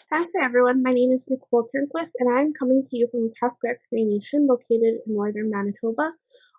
Hi everyone, my name is Nicole Turnquist and I am coming to you from Pathgrat Cree Nation located in northern Manitoba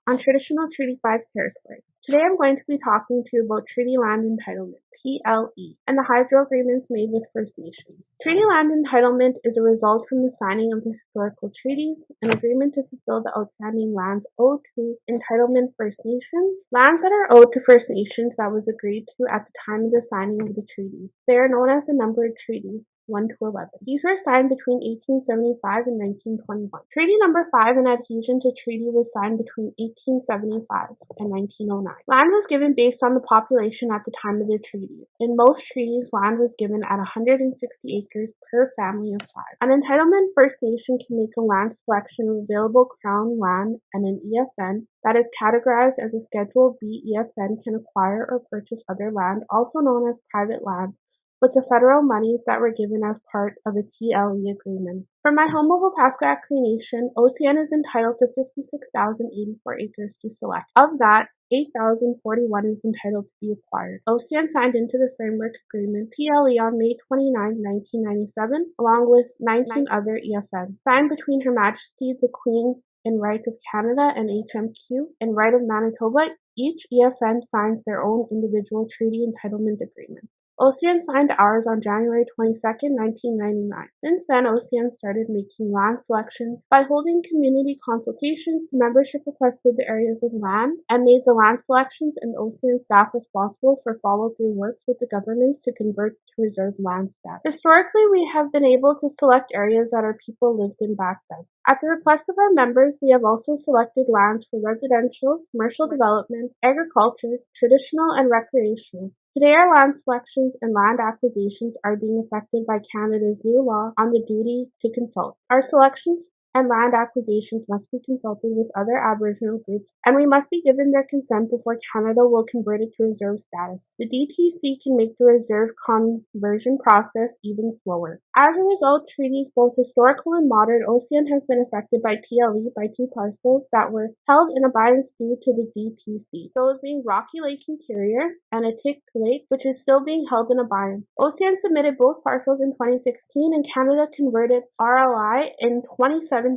on traditional Treaty 5 territory. Today I'm going to be talking to you about Treaty Land Entitlement, TLE, and the hydro agreements made with First Nations. Treaty Land Entitlement is a result from the signing of the historical treaties, an agreement to fulfill the outstanding lands owed to Entitlement First Nations, lands that are owed to First Nations that was agreed to at the time of the signing of the treaties. They are known as the numbered treaties. 1 to 11. These were signed between 1875 and 1921. Treaty Number 5, an adhesion to treaty, was signed between 1875 and 1909. Land was given based on the population at the time of the treaty. In most treaties, land was given at 160 acres per family of 5. An entitlement First Nation can make a land selection of available Crown land, and an EFN that is categorized as a Schedule B EFN can acquire or purchase other land, also known as private land, with the federal monies that were given as part of a TLE agreement. For my home of Opaskwayak Cree Nation, OCN is entitled to 56,084 acres to select. Of that, 8,041 is entitled to be acquired. OCN signed into the Framework Agreement TLE on May 29, 1997, along with 19 other EFNs, signed between Her Majesty the Queen in Right of Canada and HMQ in Right of Manitoba. Each EFN signs their own individual treaty entitlement agreement. OCN signed ours on January 22, 1999. Since then, OCN started making land selections. By holding community consultations, membership requested the areas of land and made the land selections, and OCN staff responsible for follow-through works with the governments to convert to reserved land status. Historically, we have been able to select areas that our people lived in back then. At the request of our members, we have also selected lands for residential, commercial development, agriculture, traditional, and recreational. Today, our land selections and land acquisitions are being affected by Canada's new law on the duty to consult. Our selections and land acquisitions must be consulted with other Aboriginal groups, and we must be given their consent before Canada will convert it to reserve status. The DTC can make the reserve conversion process even slower. As a result, treaties, both historical and modern, OCN has been affected by TLE by two parcels that were held in abeyance due to the DTC. Those being Rocky Lake Interior and Atik Lake, which is still being held in abeyance. OCN submitted both parcels in 2016, and Canada converted RLI in 2017.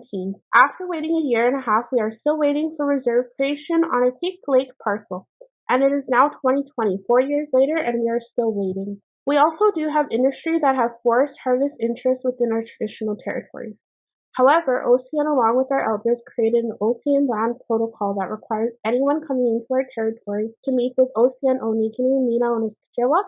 After waiting a year and a half, we are still waiting for reserve creation on Atik Lake parcel, and it is now 2020, 4 years later, and we are still waiting. We also do have industry that have forest harvest interests within our traditional territories. However, OCN, along with our elders, created an OCN land protocol that requires anyone coming into our territory to meet with OCN Onikini Mina Oniskewa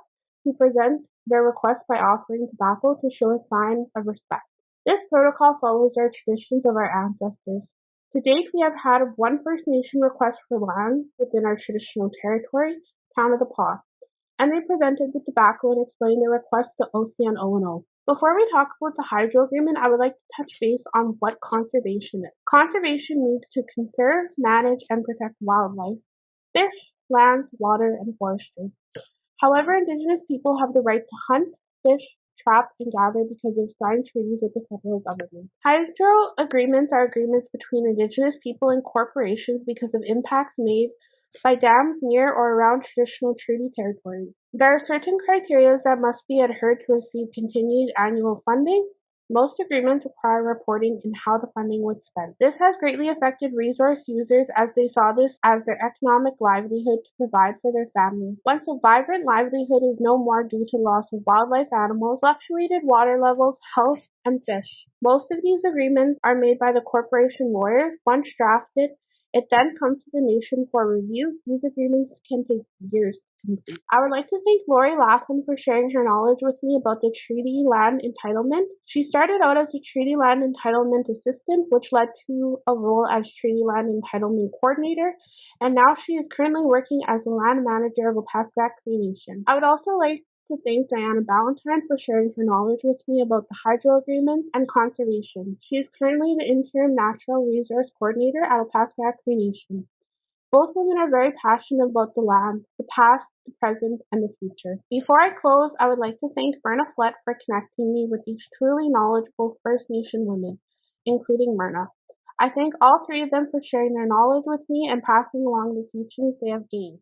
to present their request by offering tobacco to show a sign of respect. This protocol follows our traditions of our ancestors. To date, we have had one First Nation request for land within our traditional territory, Town of the Paw, and they presented the tobacco and explained their request to OCN O&O. Before we talk about the hydro agreement, I would like to touch base on what conservation is. Conservation means to conserve, manage, and protect wildlife, fish, lands, water, and forestry. However, Indigenous people have the right to hunt, fish, trap, and gather because of signed treaties with the federal government. Hydro agreements are agreements between Indigenous people and corporations because of impacts made by dams near or around traditional treaty territories. There are certain criteria that must be adhered to receive continued annual funding. Most agreements require reporting in how the funding was spent. This has greatly affected resource users as they saw this as their economic livelihood to provide for their families. Once a vibrant livelihood is no more due to loss of wildlife animals, fluctuated water levels, health, and fish. Most of these agreements are made by the corporation lawyers. Once drafted, it then comes to the nation for review. These agreements can take years to complete. I would like to thank Lori Laughlin for sharing her knowledge with me about the treaty land entitlement. She started out as a treaty land entitlement assistant, which led to a role as treaty land entitlement coordinator, and now she is currently working as the land manager of Opaskwayak Cree Nation. I would also like to thank Diana Ballantyne for sharing her knowledge with me about the hydro agreement and conservation. She is currently the interim natural resource coordinator at Opaskwayak Cree Nation. Both women are very passionate about the land, the past, the present, and the future. Before I close, I would like to thank Myrna Flett for connecting me with these truly knowledgeable First Nation women, including Myrna. I thank all three of them for sharing their knowledge with me and passing along the teachings they have gained.